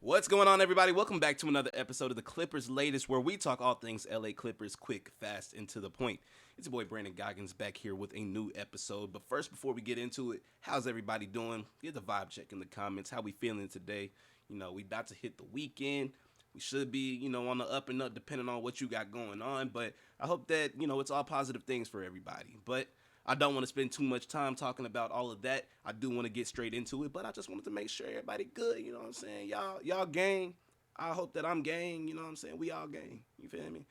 What's going on, everybody? Welcome back to another episode of the Clippers Latest, where we talk all things LA Clippers, quick, fast, and to the point. It's your boy Brandon Goggins back here with a new episode. But first, before we get into it, how's everybody doing? Get the vibe check in the comments. How we feeling today? We about to hit the weekend. We should be, on the up and up, depending on what you got going on. But I hope that, it's all positive things for everybody. But I don't want to spend too much time talking about all of that. I do want to get straight into it, but I just wanted to make sure everybody good, you know what I'm saying? Y'all gang. I hope that I'm gang, you know what I'm saying? We all gang. You feel me?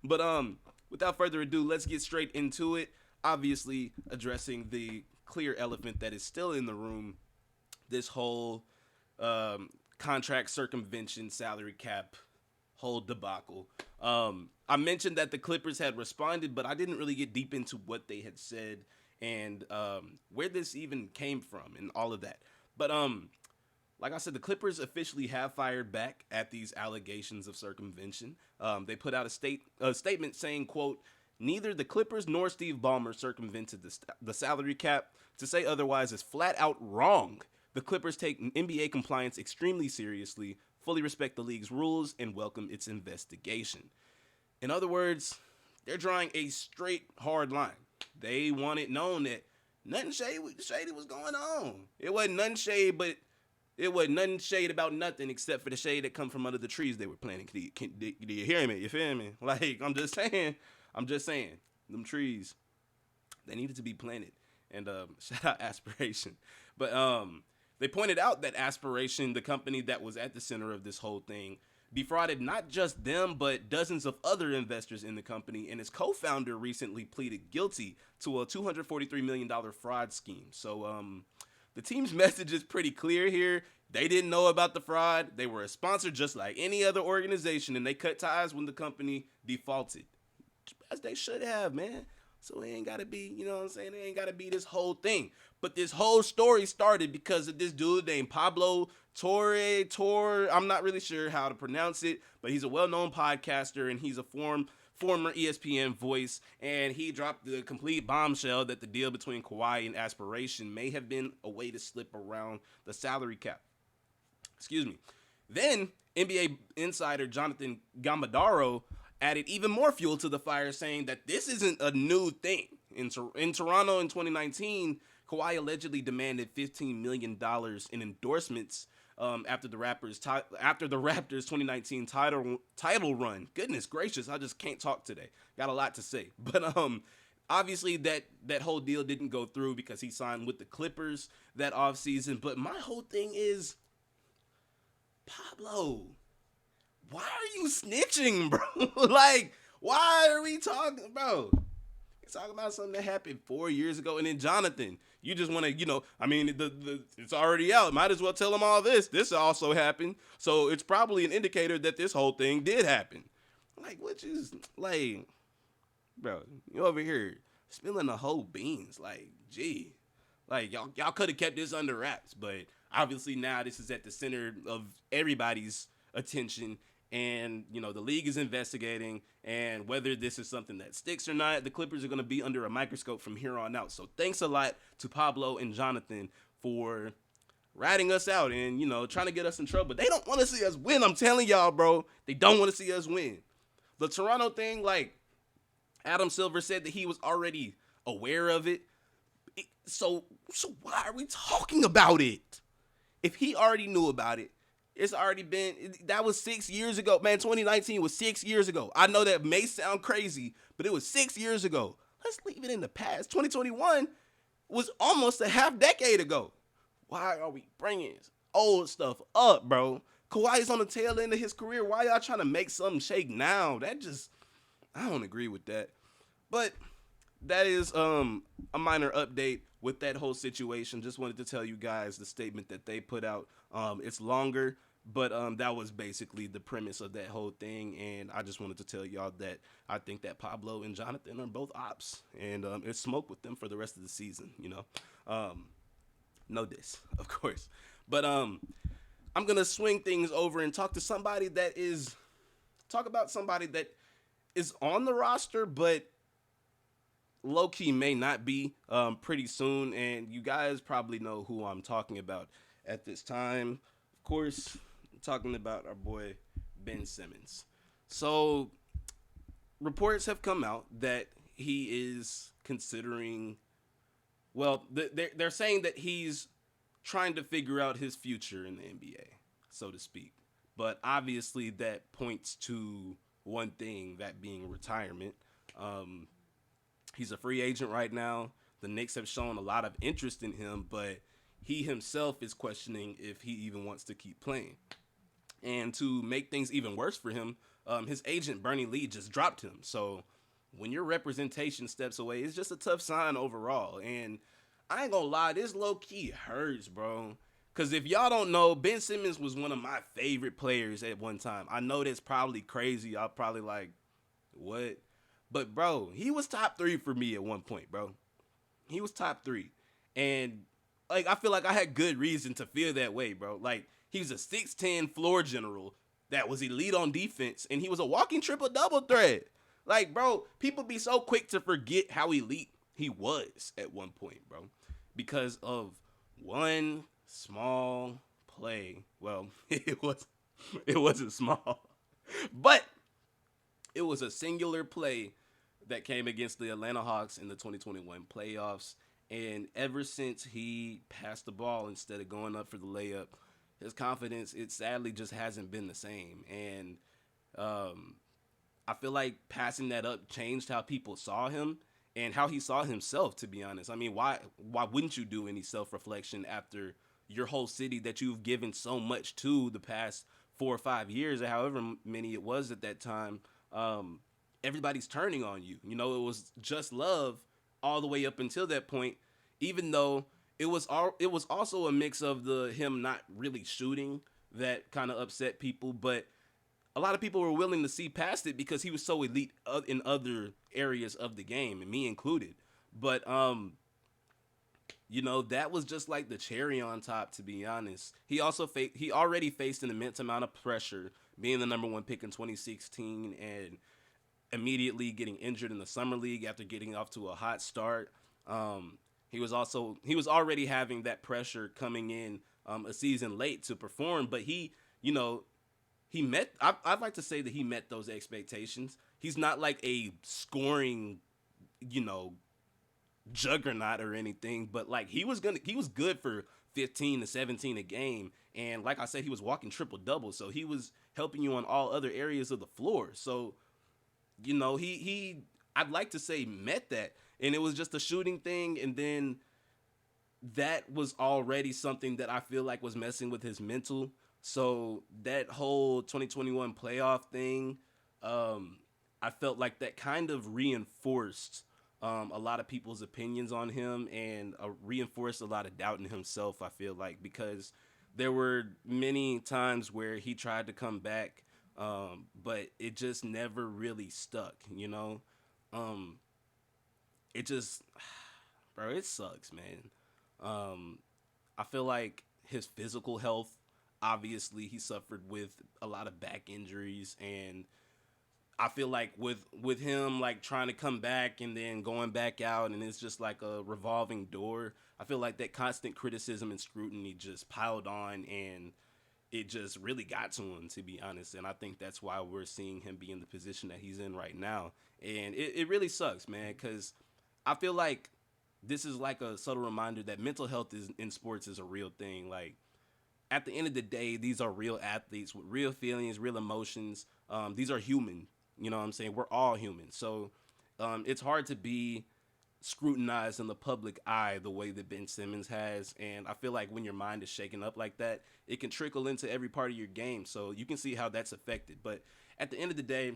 But without further ado, let's get straight into it. Obviously, addressing the clear elephant that is still in the room, this whole contract circumvention, salary cap, whole debacle. I mentioned that the Clippers had responded, but I didn't really get deep into what they had said and where this even came from and all of that. But like I said, the Clippers officially have fired back at these allegations of circumvention. They put out a statement saying, quote, "Neither the Clippers nor Steve Ballmer circumvented the salary cap. To say otherwise is flat out wrong. The Clippers take NBA compliance extremely seriously, fully respect the league's rules, and welcome its investigation." In other words, they're drawing a straight, hard line. They want it known that nothing shady was going on. It wasn't nothing shade, but it wasn't nothing shade about nothing except for the shade that come from under the trees they were planting. Do you hear me? You feel me? Like, I'm just saying, them trees, they needed to be planted. And shout out Aspiration. But they pointed out that Aspiration, the company that was at the center of this whole thing, defrauded not just them, but dozens of other investors in the company, and its co-founder recently pleaded guilty to a $243 million fraud scheme. So the team's message is pretty clear here. They didn't know about the fraud. They were a sponsor just like any other organization, and they cut ties when the company defaulted. As they should have, man. So it ain't got to be, you know what I'm saying? It ain't got to be this whole thing. But this whole story started because of this dude named Pablo Torre. I'm not really sure how to pronounce it, but he's a well-known podcaster, and he's a former ESPN voice, and he dropped the complete bombshell that the deal between Kawhi and Aspiration may have been a way to slip around the salary cap. Excuse me. Then NBA insider Jonathan Gambadaro added even more fuel to the fire, saying that this isn't a new thing. In Toronto in 2019, Kawhi allegedly demanded $15 million in endorsements after the Raptors' 2019 title run. Goodness gracious, I just can't talk today. Got a lot to say. But obviously that whole deal didn't go through because he signed with the Clippers that offseason. But my whole thing is, Pablo, why are you snitching, bro? Like, why are we talking, bro? We're talking about something that happened 4 years ago. And then Jonathan, you just want to, it's already out. Might as well tell them all this. This also happened. So it's probably an indicator that this whole thing did happen. Like, bro, you over here spilling the whole beans. Like, gee. Like, y'all could have kept this under wraps. But obviously now this is at the center of everybody's attention. And, the league is investigating, and whether this is something that sticks or not, the Clippers are going to be under a microscope from here on out. So thanks a lot to Pablo and Jonathan for ratting us out and, trying to get us in trouble. They don't want to see us win. I'm telling y'all, bro. They don't want to see us win. The Toronto thing, like, Adam Silver said that he was already aware of it. So why are we talking about it? If he already knew about it, it's already been, that was 6 years ago. Man, 2019 was 6 years ago. I know that may sound crazy, but it was 6 years ago. Let's leave it in the past. 2021 was almost a half decade ago. Why are we bringing old stuff up, bro? Kawhi's on the tail end of his career. Why y'all trying to make something shake now? I don't agree with that. But that is a minor update with that whole situation. Just wanted to tell you guys the statement that they put out. It's longer, but that was basically the premise of that whole thing. And I just wanted to tell y'all that I think that Pablo and Jonathan are both ops, and it's smoke with them for the rest of the season. No diss, of course. But I'm gonna swing things over and talk about somebody that is on the roster, but low-key may not be pretty soon, and you guys probably know who I'm talking about at this time. Of course, talking about our boy Ben Simmons. So reports have come out that he is considering. Well, they're saying that he's trying to figure out his future in the NBA, so to speak. But obviously, that points to one thing, that being retirement. Um, he's a free agent right now. The Knicks have shown a lot of interest in him, but he himself is questioning if he even wants to keep playing. And to make things even worse for him, his agent Bernie Lee just dropped him. So when your representation steps away, it's just a tough sign overall. And I ain't gonna lie, this low key hurts, bro. Cause if y'all don't know, Ben Simmons was one of my favorite players at one time. I know that's probably crazy. Y'all probably like, what? But bro, he was top three for me at one point, bro. He was top three. And like I feel like I had good reason to feel that way, bro. Like he's a 6'10 floor general that was elite on defense, and he was a walking triple double threat. Like, bro, people be so quick to forget how elite he was at one point, bro. Because of one small play. Well, it wasn't small. But it was a singular play that came against the Atlanta Hawks in the 2021 playoffs. And ever since he passed the ball instead of going up for the layup, his confidence, it sadly just hasn't been the same. And I feel like passing that up changed how people saw him and how he saw himself, to be honest. I mean, why wouldn't you do any self-reflection after your whole city that you've given so much to the past 4 or 5 years, or however many it was at that time? Everybody's turning on you. You know, it was just love all the way up until that point, even though it was also a mix of the him not really shooting that kind of upset people, but a lot of people were willing to see past it because he was so elite in other areas of the game, and me included. But you know, that was just like the cherry on top, to be honest. He already faced an immense amount of pressure being the number one pick in 2016 and immediately getting injured in the summer league after getting off to a hot start. He was already having that pressure coming in a season late to perform, but you know, he met. I'd like to say that he met those expectations. He's not like a scoring, you know, juggernaut or anything, but like he was good for 15 to 17 a game, and like I said, he was walking triple double, so he was helping you on all other areas of the floor. So you know, he I'd like to say met that, and it was just a shooting thing, and then that was already something that I feel like was messing with his mental. So that whole 2021 playoff thing, I felt like that kind of reinforced a lot of people's opinions on him, and reinforced a lot of doubt in himself, I feel like, because there were many times where he tried to come back, but it just never really stuck, you know? Um, it just, bro, it sucks, man. I feel like his physical health, obviously, he suffered with a lot of back injuries, and I feel like with him like trying to come back and then going back out, and it's just like a revolving door. I feel like that constant criticism and scrutiny just piled on, and it just really got to him, to be honest. And I think that's why we're seeing him be in the position that he's in right now. And it really sucks, man, because I feel like this is like a subtle reminder that mental health is in sports is a real thing. Like at the end of the day, these are real athletes with real feelings, real emotions. These are human. You know what I'm saying? We're all human. So it's hard to be scrutinized in the public eye the way that Ben Simmons has. And I feel like when your mind is shaken up like that, it can trickle into every part of your game. So you can see how that's affected. But at the end of the day,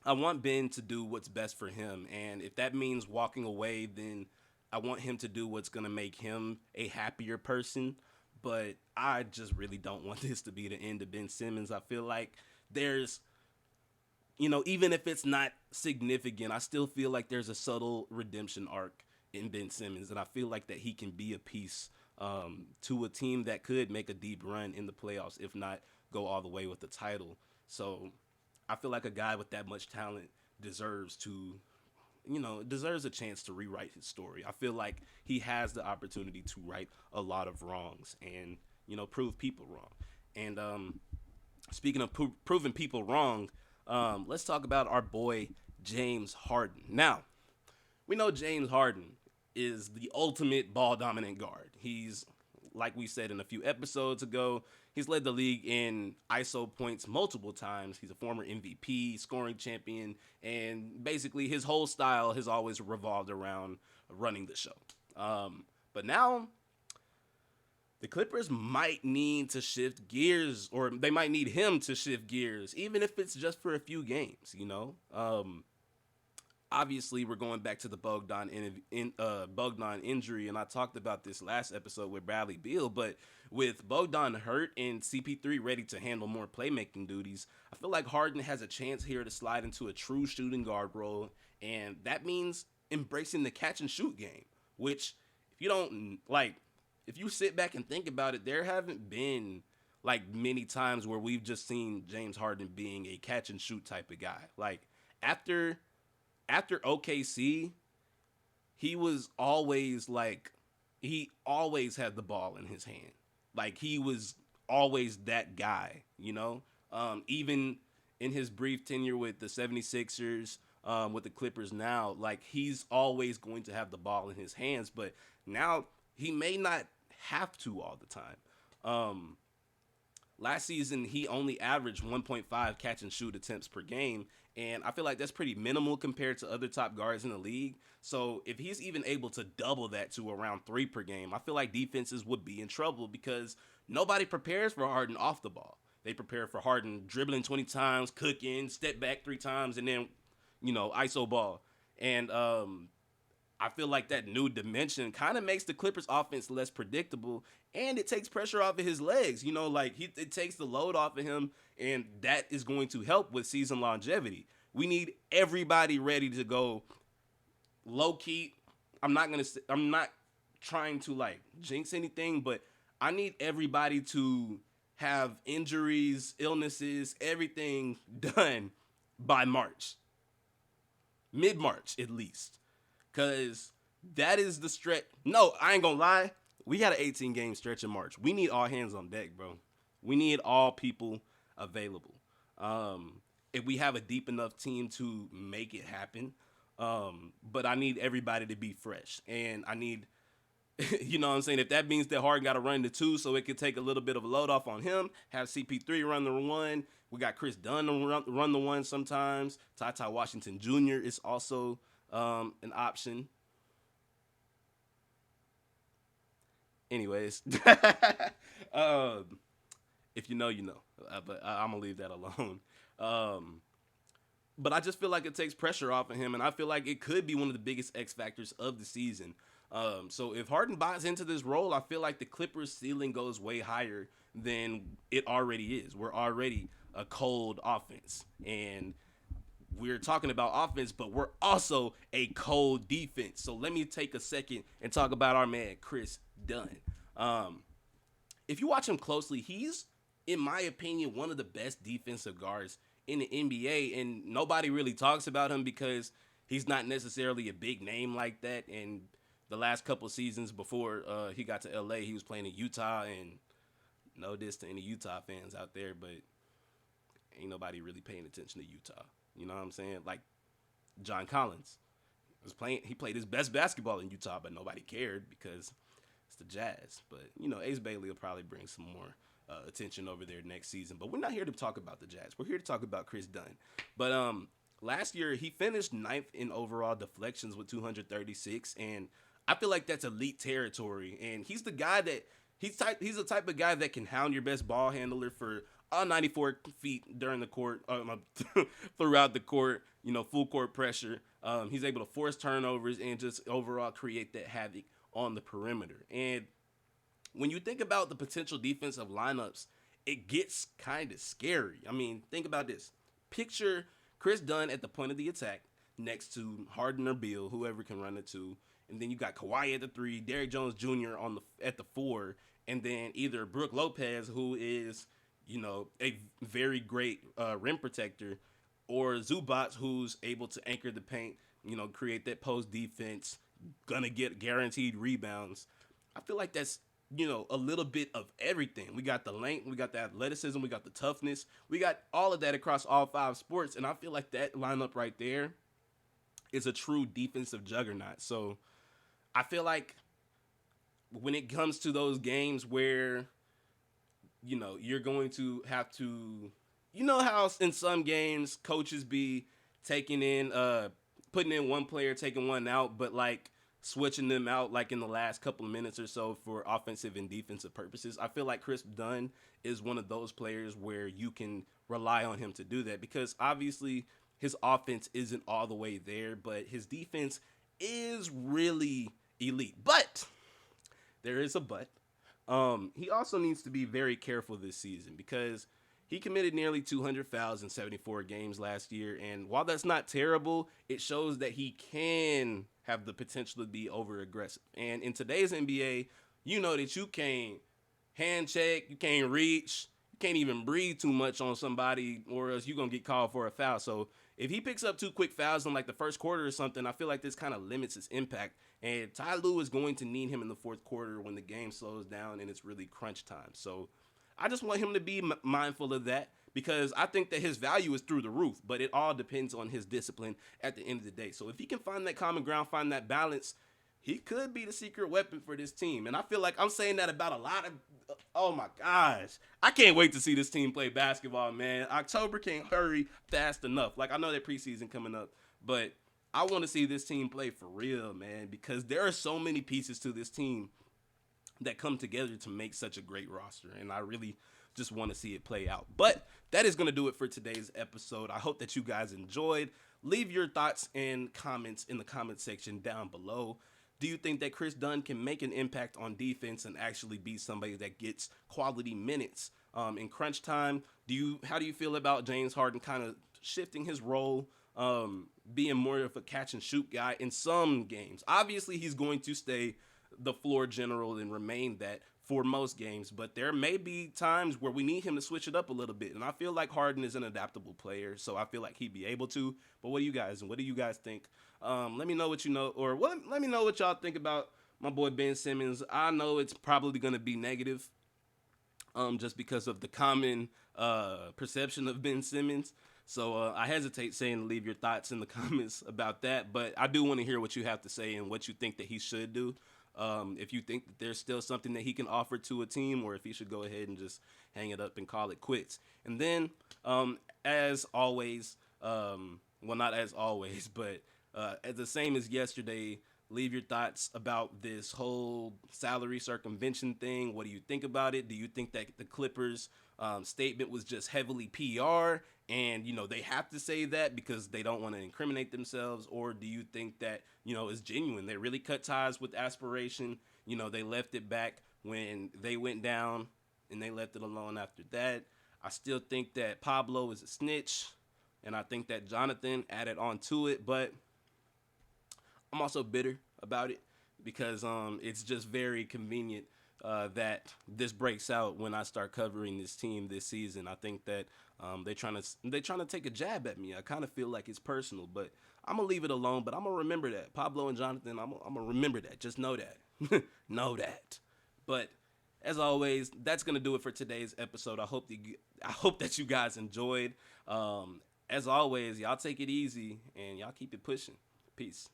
I want Ben to do what's best for him. And if that means walking away, then I want him to do what's going to make him a happier person. But I just really don't want this to be the end of Ben Simmons. I feel like there's, you know, even if it's not significant, I still feel like there's a subtle redemption arc in Ben Simmons. And I feel like that he can be a piece to a team that could make a deep run in the playoffs, if not go all the way with the title. So I feel like a guy with that much talent deserves to, you know, deserves a chance to rewrite his story. I feel like he has the opportunity to right a lot of wrongs. And prove people wrong. And speaking of proving people wrong, let's talk about our boy James Harden. Now, we know James Harden is the ultimate ball dominant guard. He's, like we said in a few episodes ago, he's led the league in ISO points multiple times. He's a former MVP, scoring champion, and basically his whole style has always revolved around running the show. But now the Clippers might need to shift gears, or they might need him to shift gears, even if it's just for a few games. Obviously, we're going back to the Bogdan injury, and I talked about this last episode with Bradley Beal, but with Bogdan hurt and CP3 ready to handle more playmaking duties, I feel like Harden has a chance here to slide into a true shooting guard role, and that means embracing the catch and shoot game, which if you sit back and think about it, there haven't been many times where we've just seen James Harden being a catch and shoot type of guy. After OKC, he was always he always had the ball in his hand. He was always that guy. Even in his brief tenure with the 76ers, with the Clippers now, he's always going to have the ball in his hands, but now he may not have to all the time. Last season, he only averaged 1.5 catch and shoot attempts per game, and I feel like that's pretty minimal compared to other top guards in the league. So if he's even able to double that to around 3 per game, I feel like defenses would be in trouble because nobody prepares for Harden off the ball. They prepare for Harden dribbling 20 times, cooking, step back 3 times, and then, ISO ball. And I feel like that new dimension kind of makes the Clippers offense less predictable, and it takes pressure off of his legs. It takes the load off of him, and that is going to help with season longevity. We need everybody ready to go low key. I'm not trying to jinx anything, but I need everybody to have injuries, illnesses, everything done by March. Mid-March at least. Because that is the stretch. No, I ain't gonna lie. We got an 18-game stretch in March. We need all hands on deck, bro. We need all people available. If we have a deep enough team to make it happen. But I need everybody to be fresh. And I need, you know what I'm saying? If that means that Harden got to run the 2 so it could take a little bit of a load off on him, have CP3 run the 1. We got Chris Dunn to run the 1 sometimes. Ty Washington Jr. is also an option. Anyways, if you know, you know. But I'm gonna leave that alone. But I just feel like it takes pressure off of him, and I feel like it could be one of the biggest X factors of the season. So if Harden buys into this role, I feel like the Clippers' ceiling goes way higher than it already is. We're already a cold offense, and we're talking about offense, but we're also a cold defense. So let me take a second and talk about our man, Chris Dunn. If you watch him closely, he's, in my opinion, one of the best defensive guards in the NBA, and nobody really talks about him because he's not necessarily a big name like that. And the last couple seasons before he got to LA, he was playing in Utah, and no diss to any Utah fans out there, but ain't nobody really paying attention to Utah. You know what I'm saying? Like John Collins he played his best basketball in Utah, but nobody cared because it's the Jazz. But Ace Bailey will probably bring some more attention over there next season. But we're not here to talk about the Jazz. We're here to talk about Chris Dunn. But last year he finished 9th in overall deflections with 236, and I feel like that's elite territory. And he's the guy that he's the type of guy that can hound your best ball handler for 94 feet during the court, throughout the court, full court pressure. He's able to force turnovers and just overall create that havoc on the perimeter. And when you think about the potential defensive lineups, it gets kind of scary. I mean, think about this. Picture Chris Dunn at the point of the attack next to Harden or Beal, whoever can run the 2. And then you got Kawhi at the 3, Derrick Jones Jr. at the 4, and then either Brook Lopez, who is a very great rim protector, or Zubac, who's able to anchor the paint, create that post defense, gonna get guaranteed rebounds. I feel like that's a little bit of everything. We got the length, we got the athleticism, we got the toughness, we got all of that across all five sports. And I feel like that lineup right there is a true defensive juggernaut. So I feel like when it comes to those games where, you're going to have to, how in some games coaches be taking in, putting in one player, taking one out, but like switching them out like in the last couple of minutes or so for offensive and defensive purposes. I feel like Chris Dunn is one of those players where you can rely on him to do that because obviously his offense isn't all the way there, but his defense is really elite. But there is a but. He also needs to be very careful this season because he committed nearly 200 fouls in 74 games last year. And while that's not terrible, it shows that he can have the potential to be over aggressive. And in today's NBA, you know that you can't hand check, you can't reach, you can't even breathe too much on somebody or else you're going to get called for a foul. So if he picks up 2 quick fouls in like the first quarter or something, I feel like this kind of limits his impact. And Ty Lue is going to need him in the fourth quarter when the game slows down and it's really crunch time. So I just want him to be mindful of that because I think that his value is through the roof, but it all depends on his discipline at the end of the day. So if he can find that common ground, find that balance, he could be the secret weapon for this team. And I feel like I'm saying that about a lot of, oh my gosh. I can't wait to see this team play basketball, man. October can't hurry fast enough. Like I know that preseason coming up, but I want to see this team play for real, man, because there are so many pieces to this team that come together to make such a great roster. And I really just want to see it play out. But that is going to do it for today's episode. I hope that you guys enjoyed. Leave your thoughts and comments in the comment section down below. Do you think that Chris Dunn can make an impact on defense and actually be somebody that gets quality minutes in crunch time? How do you feel about James Harden kind of shifting his role, being more of a catch and shoot guy in some games? Obviously, he's going to stay the floor general and remain that for most games, but there may be times where we need him to switch it up a little bit. And I feel like Harden is an adaptable player, so I feel like he'd be able to. But what do you guys think? Let me know what you know, or let me know what y'all think about my boy Ben Simmons. I know it's probably going to be negative, just because of the common perception of Ben Simmons. So I hesitate saying to leave your thoughts in the comments about that, but I do want to hear what you have to say and what you think that he should do. If you think that there's still something that he can offer to a team, or if he should go ahead and just hang it up and call it quits. And then, as always, not as always, but as the same as yesterday, leave your thoughts about this whole salary circumvention thing. What do you think about it? Do you think that the Clippers statement was just heavily PR and, they have to say that because they don't want to incriminate themselves? Or do you think that, it's genuine? They really cut ties with aspiration. They left it back when they went down and they left it alone after that. I still think that Pablo is a snitch, and I think that Jonathan added on to it, but I'm also bitter about it because it's just very convenient that this breaks out when I start covering this team this season. I think that they're trying to take a jab at me. I kind of feel like it's personal, but I'm gonna leave it alone. But I'm gonna remember that Pablo and Jonathan. I'm gonna remember that. Just know that, know that. But as always, that's gonna do it for today's episode. I hope that you guys enjoyed. As always, y'all take it easy and y'all keep it pushing. Peace.